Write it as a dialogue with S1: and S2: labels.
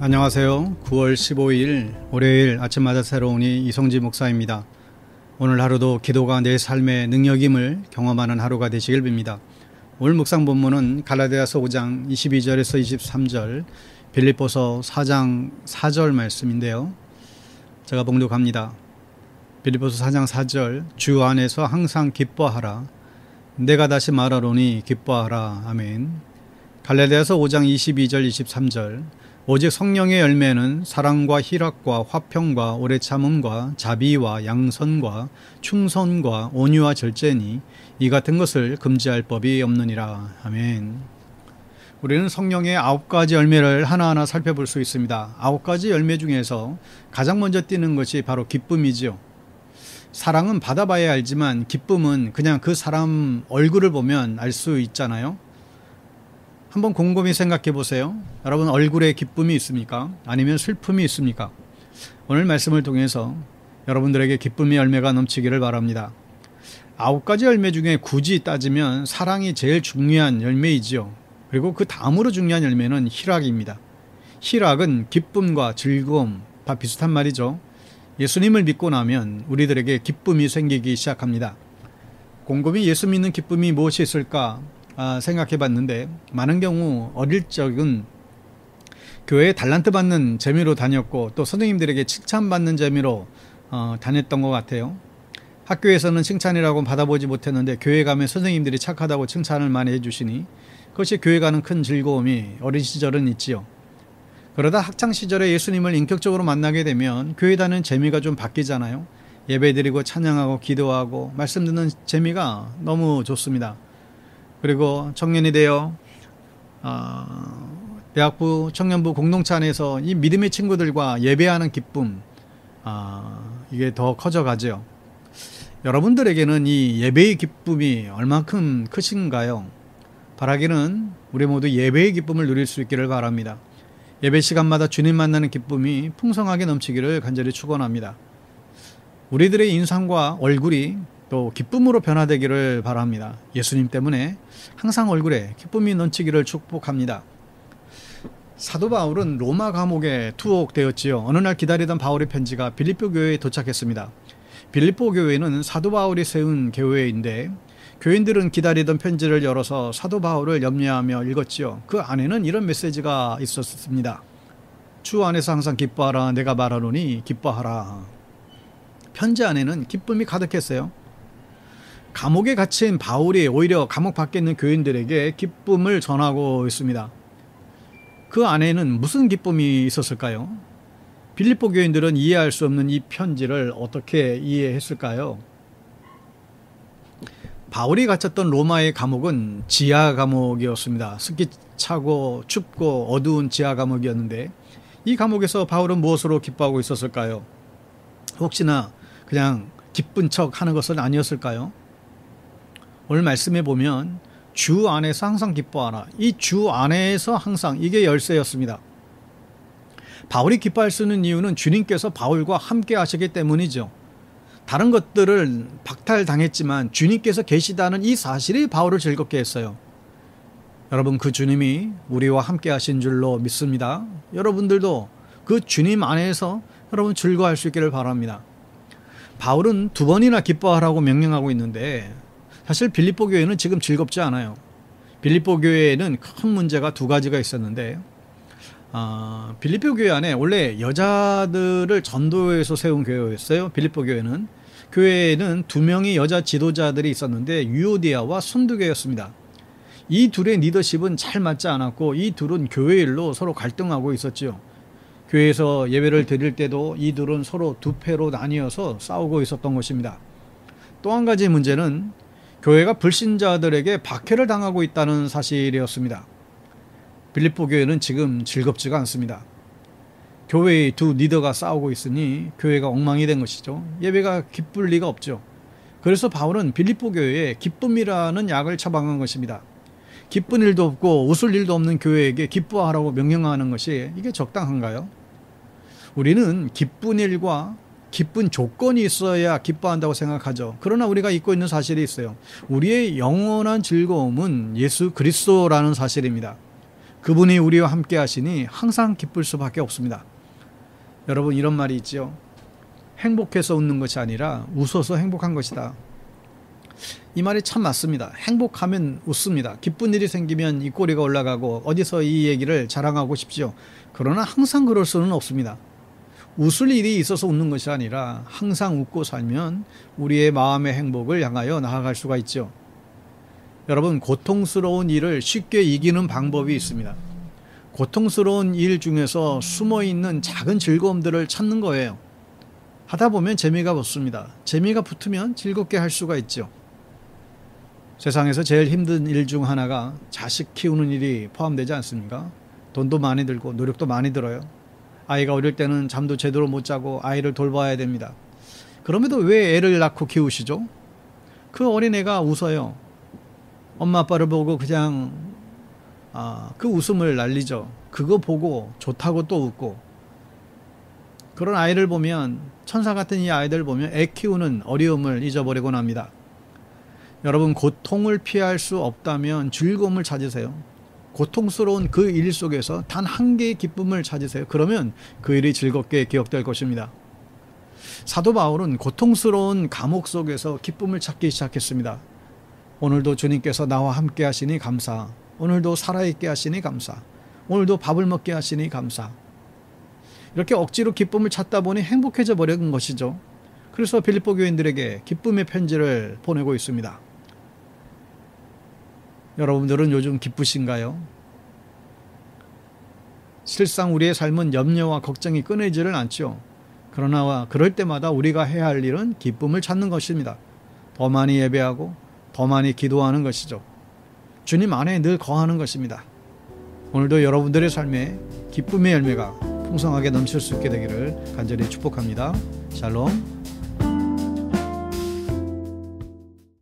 S1: 안녕하세요. 9월 15일 월요일 아침마다 새로우니 이성지 목사입니다. 오늘 하루도 기도가 내 삶의 능력임을 경험하는 하루가 되시길 빕니다. 오늘 묵상 본문은 갈라디아서 5장 22절에서 23절, 빌립보서 4장 4절 말씀인데요. 제가 봉독합니다. 빌립보서 4장 4절, 주 안에서 항상 기뻐하라. 내가 다시 말하노니 기뻐하라. 아멘. 갈라디아서 5장 22절 23절, 오직 성령의 열매는 사랑과 희락과 화평과 오래 참음과 자비와 양선과 충성과 온유와 절제니 이 같은 것을 금지할 법이 없느니라. 아멘. 우리는 성령의 9가지 열매를 하나하나 살펴볼 수 있습니다. 9가지 열매 중에서 가장 먼저 띄는 것이 바로 기쁨이지요. 사랑은 받아봐야 알지만 기쁨은 그냥 그 사람 얼굴을 보면 알 수 있잖아요. 한번 곰곰이 생각해 보세요. 여러분, 얼굴에 기쁨이 있습니까? 아니면 슬픔이 있습니까? 오늘 말씀을 통해서 여러분들에게 기쁨의 열매가 넘치기를 바랍니다. 9가지 열매 중에 굳이 따지면 사랑이 제일 중요한 열매이지요. 그리고 그 다음으로 중요한 열매는 희락입니다. 희락은 기쁨과 즐거움, 다 비슷한 말이죠. 예수님을 믿고 나면 우리들에게 기쁨이 생기기 시작합니다. 곰곰이 예수 믿는 기쁨이 무엇이 있을까 생각해 봤는데, 많은 경우 어릴 적은 교회에 달란트 받는 재미로 다녔고 또 선생님들에게 칭찬받는 재미로 다녔던 것 같아요. 학교에서는 칭찬이라고 받아보지 못했는데 교회 가면 선생님들이 착하다고 칭찬을 많이 해주시니 그것이 교회 가는 큰 즐거움이 어린 시절은 있지요. 그러다 학창시절에 예수님을 인격적으로 만나게 되면 교회 다니는 재미가 좀 바뀌잖아요. 예배드리고 찬양하고 기도하고 말씀 듣는 재미가 너무 좋습니다. 그리고 청년이 되어 대학부 청년부 공동체 안에서 이 믿음의 친구들과 예배하는 기쁨, 이게 더 커져가죠. 여러분들에게는 이 예배의 기쁨이 얼만큼 크신가요? 바라기는 우리 모두 예배의 기쁨을 누릴 수 있기를 바랍니다. 예배 시간마다 주님 만나는 기쁨이 풍성하게 넘치기를 간절히 축원합니다. 우리들의 인상과 얼굴이 또 기쁨으로 변화되기를 바랍니다. 예수님 때문에 항상 얼굴에 기쁨이 넘치기를 축복합니다. 사도 바울은 로마 감옥에 투옥되었지요. 어느 날 기다리던 바울의 편지가 빌립보 교회에 도착했습니다. 빌립보 교회는 사도 바울이 세운 교회인데 교인들은 기다리던 편지를 열어서 사도 바울을 염려하며 읽었지요. 그 안에는 이런 메시지가 있었습니다. 주 안에서 항상 기뻐하라. 내가 말하노니 기뻐하라. 편지 안에는 기쁨이 가득했어요. 감옥에 갇힌 바울이 오히려 감옥 밖에 있는 교인들에게 기쁨을 전하고 있습니다. 그 안에는 무슨 기쁨이 있었을까요? 빌립보 교인들은 이해할 수 없는 이 편지를 어떻게 이해했을까요? 바울이 갇혔던 로마의 감옥은 지하 감옥이었습니다. 습기 차고 춥고 어두운 지하 감옥이었는데 이 감옥에서 바울은 무엇으로 기뻐하고 있었을까요? 혹시나 그냥 기쁜 척 하는 것은 아니었을까요? 오늘 말씀해 보면 주 안에서 항상 기뻐하라. 이 주 안에서 항상, 이게 열쇠였습니다. 바울이 기뻐할 수 있는 이유는 주님께서 바울과 함께 하시기 때문이죠. 다른 것들을 박탈당했지만 주님께서 계시다는 이 사실이 바울을 즐겁게 했어요. 여러분, 그 주님이 우리와 함께 하신 줄로 믿습니다. 여러분들도 그 주님 안에서 여러분 즐거워할 수 있기를 바랍니다. 바울은 2번이나 기뻐하라고 명령하고 있는데 사실 빌립보 교회는 지금 즐겁지 않아요. 빌립보 교회에는 큰 문제가 2가지가 있었는데, 빌립보 교회 안에 원래 여자들을 전도해서 세운 교회였어요. 빌립보 교회는. 교회에는 2명의 여자 지도자들이 있었는데 유오디아와 순두계였습니다. 이 둘의 리더십은 잘 맞지 않았고 이 둘은 교회 일로 서로 갈등하고 있었지요. 교회에서 예배를 드릴 때도 이 둘은 서로 2패로 나뉘어서 싸우고 있었던 것입니다. 또 한 가지 문제는 교회가 불신자들에게 박해를 당하고 있다는 사실이었습니다. 빌립보 교회는 지금 즐겁지가 않습니다. 교회의 2 리더가 싸우고 있으니 교회가 엉망이 된 것이죠. 예배가 기쁠 리가 없죠. 그래서 바울은 빌립보 교회에 기쁨이라는 약을 처방한 것입니다. 기쁜 일도 없고 웃을 일도 없는 교회에게 기뻐하라고 명령하는 것이 이게 적당한가요? 우리는 기쁜 일과 기쁜 조건이 있어야 기뻐한다고 생각하죠. 그러나 우리가 잊고 있는 사실이 있어요. 우리의 영원한 즐거움은 예수 그리스도라는 사실입니다. 그분이 우리와 함께 하시니 항상 기쁠 수밖에 없습니다. 여러분, 이런 말이 있죠. 행복해서 웃는 것이 아니라 웃어서 행복한 것이다. 이 말이 참 맞습니다. 행복하면 웃습니다. 기쁜 일이 생기면 입꼬리가 올라가고 어디서 이 얘기를 자랑하고 싶지요. 그러나 항상 그럴 수는 없습니다. 웃을 일이 있어서 웃는 것이 아니라 항상 웃고 살면 우리의 마음의 행복을 향하여 나아갈 수가 있죠. 여러분, 고통스러운 일을 쉽게 이기는 방법이 있습니다. 고통스러운 일 중에서 숨어있는 작은 즐거움들을 찾는 거예요. 하다 보면 재미가 붙습니다. 재미가 붙으면 즐겁게 할 수가 있죠. 세상에서 제일 힘든 일 중 하나가 자식 키우는 일이 포함되지 않습니까? 돈도 많이 들고 노력도 많이 들어요. 아이가 어릴 때는 잠도 제대로 못 자고 아이를 돌봐야 됩니다. 그럼에도 왜 애를 낳고 키우시죠? 그 어린애가 웃어요. 엄마 아빠를 보고 그냥 그 웃음을 날리죠. 그거 보고 좋다고 또 웃고. 그런 아이를 보면, 천사 같은 이 아이들 보면 애 키우는 어려움을 잊어버리곤 합니다. 여러분, 고통을 피할 수 없다면 즐거움을 찾으세요. 고통스러운 그 일 속에서 단 한 개의 기쁨을 찾으세요. 그러면 그 일이 즐겁게 기억될 것입니다. 사도 바울은 고통스러운 감옥 속에서 기쁨을 찾기 시작했습니다. 오늘도 주님께서 나와 함께 하시니 감사. 오늘도 살아있게 하시니 감사. 오늘도 밥을 먹게 하시니 감사. 이렇게 억지로 기쁨을 찾다 보니 행복해져 버린 것이죠. 그래서 빌립보 교인들에게 기쁨의 편지를 보내고 있습니다. 여러분들은 요즘 기쁘신가요? 실상 우리의 삶은 염려와 걱정이 끊이지를 않죠. 그러나 그럴 때마다 우리가 해야 할 일은 기쁨을 찾는 것입니다. 더 많이 예배하고 더 많이 기도하는 것이죠. 주님 안에 늘 거하는 것입니다. 오늘도 여러분들의 삶에 기쁨의 열매가 풍성하게 넘칠 수 있게 되기를 간절히 축복합니다. 샬롬.